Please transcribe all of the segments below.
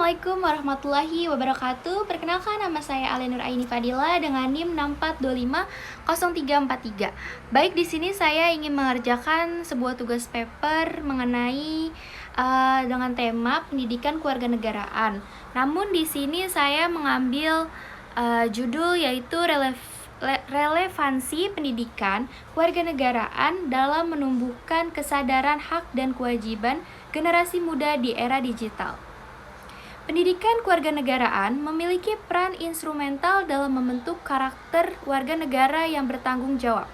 Assalamualaikum warahmatullahi wabarakatuh. Perkenalkan, nama saya Alia Nur Aini Fadila dengan NIM 64250343. Baik, di sini saya ingin mengerjakan sebuah tugas paper mengenai dengan tema pendidikan kewarganegaraan. Namun di sini saya mengambil judul yaitu relevansi pendidikan kewarganegaraan dalam menumbuhkan kesadaran hak dan kewajiban generasi muda di era digital. Pendidikan kewarganegaraan memiliki peran instrumental dalam membentuk karakter warga negara yang bertanggung jawab.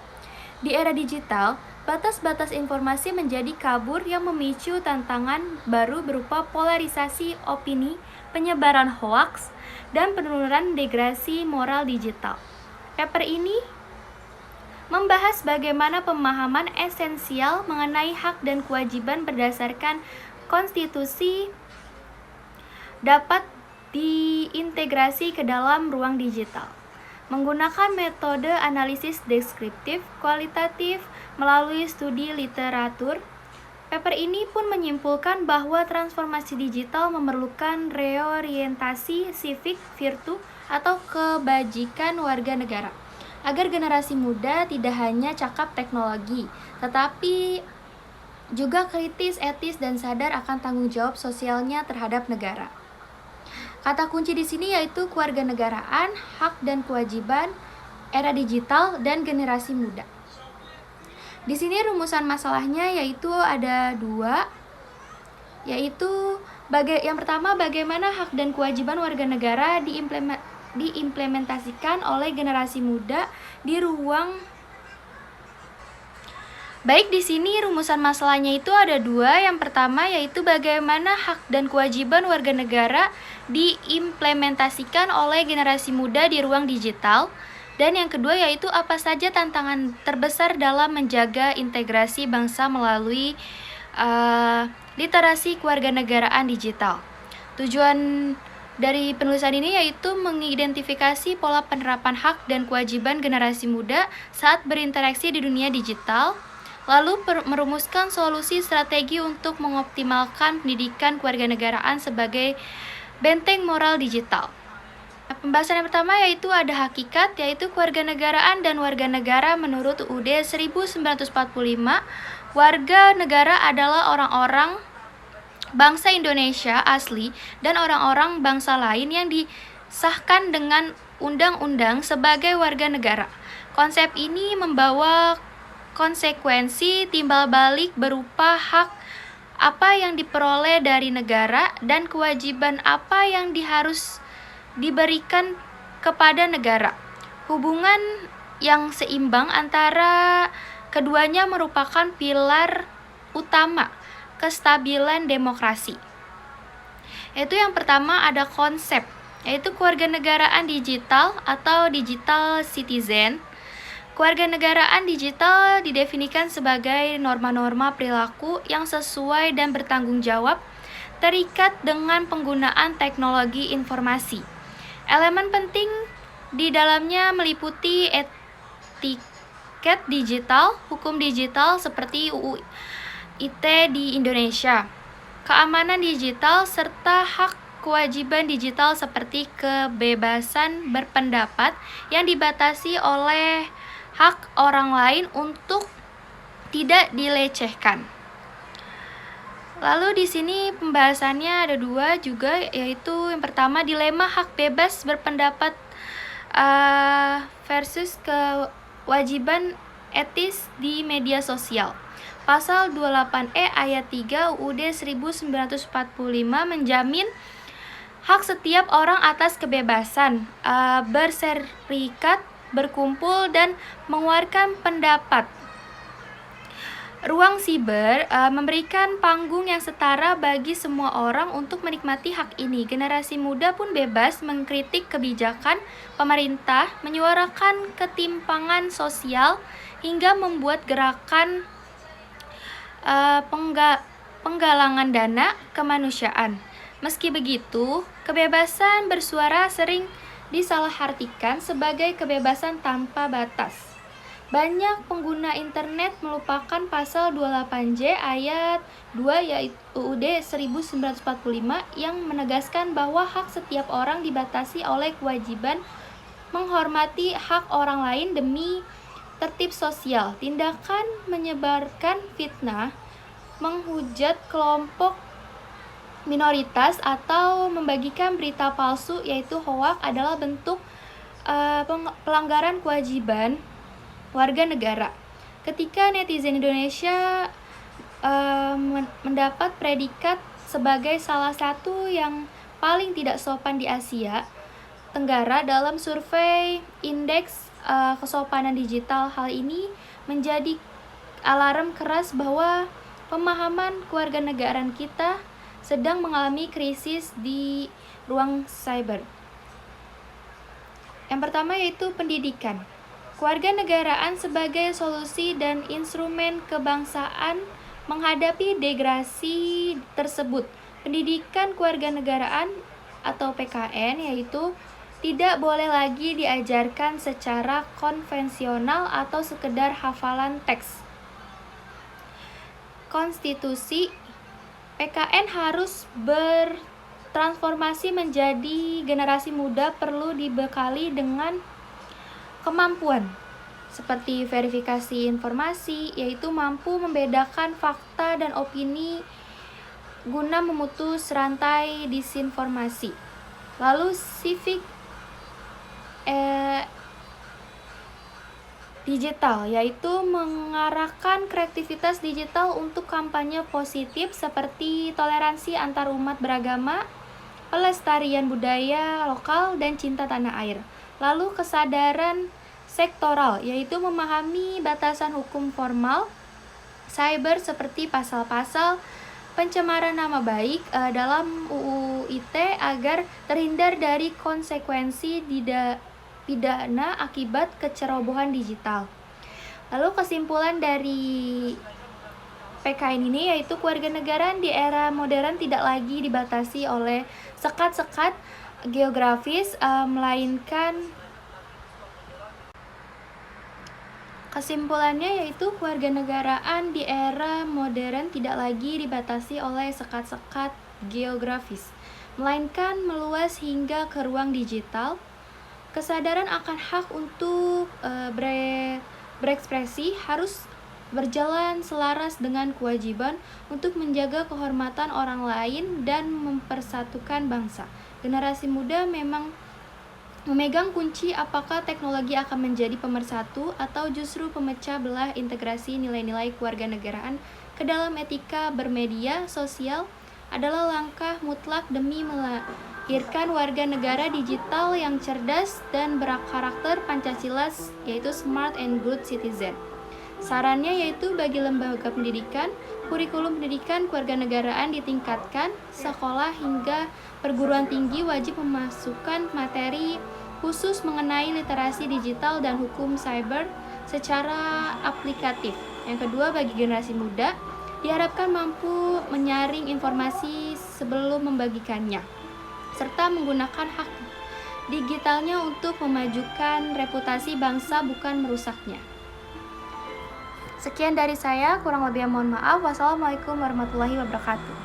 Di era digital, batas-batas informasi menjadi kabur yang memicu tantangan baru berupa polarisasi opini, penyebaran hoaks, dan penurunan degradasi moral digital. Paper ini membahas bagaimana pemahaman esensial mengenai hak dan kewajiban berdasarkan konstitusi dapat diintegrasi ke dalam ruang digital. Menggunakan metode analisis deskriptif kualitatif melalui studi literatur, paper ini pun menyimpulkan bahwa transformasi digital memerlukan reorientasi civic virtu atau kebajikan warga negara, agar generasi muda tidak hanya cakap teknologi, tetapi juga kritis, etis, dan sadar akan tanggung jawab sosialnya terhadap negara. Kata kunci di sini yaitu kewarganegaraan, hak dan kewajiban, era digital, dan generasi muda. Di sini rumusan masalahnya yaitu ada dua, yaitu yang pertama, bagaimana hak dan kewajiban warga negara diimplementasikan oleh generasi muda di ruang. Baik, di sini rumusan masalahnya itu ada dua. Yang pertama yaitu bagaimana hak dan kewajiban warga negara diimplementasikan oleh generasi muda di ruang digital. Dan yang kedua yaitu apa saja tantangan terbesar dalam menjaga integrasi bangsa melalui literasi kewarganegaraan digital. Tujuan dari penulisan ini yaitu mengidentifikasi pola penerapan hak dan kewajiban generasi muda saat berinteraksi di dunia digital, lalu merumuskan solusi strategi untuk mengoptimalkan pendidikan kewarganegaraan sebagai benteng moral digital. Pembahasan yang pertama yaitu ada hakikat, yaitu kewarganegaraan dan warga negara menurut UUD 1945. Warga negara adalah orang-orang bangsa Indonesia asli dan orang-orang bangsa lain yang disahkan dengan undang-undang sebagai warga negara. Konsep ini membawa konsekuensi timbal balik berupa hak apa yang diperoleh dari negara dan kewajiban apa yang harus diberikan kepada negara. Hubungan yang seimbang antara keduanya merupakan pilar utama kestabilan demokrasi. Yaitu yang pertama ada konsep, yaitu kewarganegaraan digital atau digital citizen. Kewarganegaraan digital didefinisikan sebagai norma-norma perilaku yang sesuai dan bertanggung jawab terikat dengan penggunaan teknologi informasi. Elemen penting di dalamnya meliputi etiket digital, hukum digital seperti UU ITE di Indonesia, keamanan digital, serta hak kewajiban digital seperti kebebasan berpendapat yang dibatasi oleh hak orang lain untuk tidak dilecehkan. Lalu di sini pembahasannya ada dua juga, yaitu yang pertama dilema hak bebas berpendapat versus kewajiban etis di media sosial. Pasal 28E ayat 3 UUD 1945 menjamin hak setiap orang atas kebebasan berserikat, berkumpul, dan mengeluarkan pendapat. Ruang siber memberikan panggung yang setara bagi semua orang untuk menikmati hak ini. Generasi muda pun bebas mengkritik kebijakan pemerintah, menyuarakan ketimpangan sosial, hingga membuat gerakan penggalangan dana kemanusiaan. Meski begitu, kebebasan bersuara sering disalahartikan sebagai kebebasan tanpa batas. Banyak pengguna internet melupakan pasal 28J ayat 2 yaitu UUD 1945 yang menegaskan bahwa hak setiap orang dibatasi oleh kewajiban menghormati hak orang lain demi tertib sosial. Tindakan menyebarkan fitnah, menghujat kelompok minoritas atau membagikan berita palsu yaitu hoak adalah bentuk pelanggaran kewajiban warga negara. Ketika netizen Indonesia mendapat predikat sebagai salah satu yang paling tidak sopan di Asia Tenggara dalam survei indeks kesopanan digital, hal ini menjadi alarm keras bahwa pemahaman kewarganegaraan kita sedang mengalami krisis di ruang cyber. Yang pertama yaitu pendidikan. Kewarganegaraan sebagai solusi dan instrumen kebangsaan menghadapi degradasi tersebut. Pendidikan kewarganegaraan atau PKN yaitu tidak boleh lagi diajarkan secara konvensional atau sekedar hafalan teks konstitusi. PKN harus bertransformasi menjadi generasi muda perlu dibekali dengan kemampuan seperti verifikasi informasi, yaitu mampu membedakan fakta dan opini guna memutus rantai disinformasi. Lalu civic digital, yaitu mengarahkan kreativitas digital untuk kampanye positif seperti toleransi antar umat beragama, pelestarian budaya lokal, dan cinta tanah air. Lalu kesadaran sektoral, yaitu memahami batasan hukum formal cyber seperti pasal-pasal pencemaran nama baik dalam UU ITE agar terhindar dari konsekuensi pidana akibat kecerobohan digital. Lalu kesimpulan dari PKN ini yaitu kewarganegaraan di era modern tidak lagi dibatasi oleh sekat-sekat geografis, melainkan kesimpulannya yaitu kewarganegaraan di era modern tidak lagi dibatasi oleh sekat-sekat geografis, melainkan meluas hingga ke ruang digital. Kesadaran akan hak untuk berekspresi harus berjalan selaras dengan kewajiban untuk menjaga kehormatan orang lain dan mempersatukan bangsa. Generasi muda memang memegang kunci apakah teknologi akan menjadi pemersatu atau justru pemecah belah. Integrasi nilai-nilai kewarganegaraan ke dalam etika bermedia sosial adalah langkah mutlak demi melahirkan warga negara digital yang cerdas dan berkarakter Pancasila, yaitu smart and good citizen. Sarannya yaitu bagi lembaga pendidikan, kurikulum pendidikan kewarganegaraan ditingkatkan, sekolah hingga perguruan tinggi wajib memasukkan materi khusus mengenai literasi digital dan hukum cyber secara aplikatif. Yang kedua, bagi generasi muda, diharapkan mampu menyaring informasi sebelum membagikannya, serta menggunakan hak digitalnya untuk memajukan reputasi bangsa bukan merusaknya. Sekian dari saya, kurang lebihnya mohon maaf. Wassalamualaikum warahmatullahi wabarakatuh.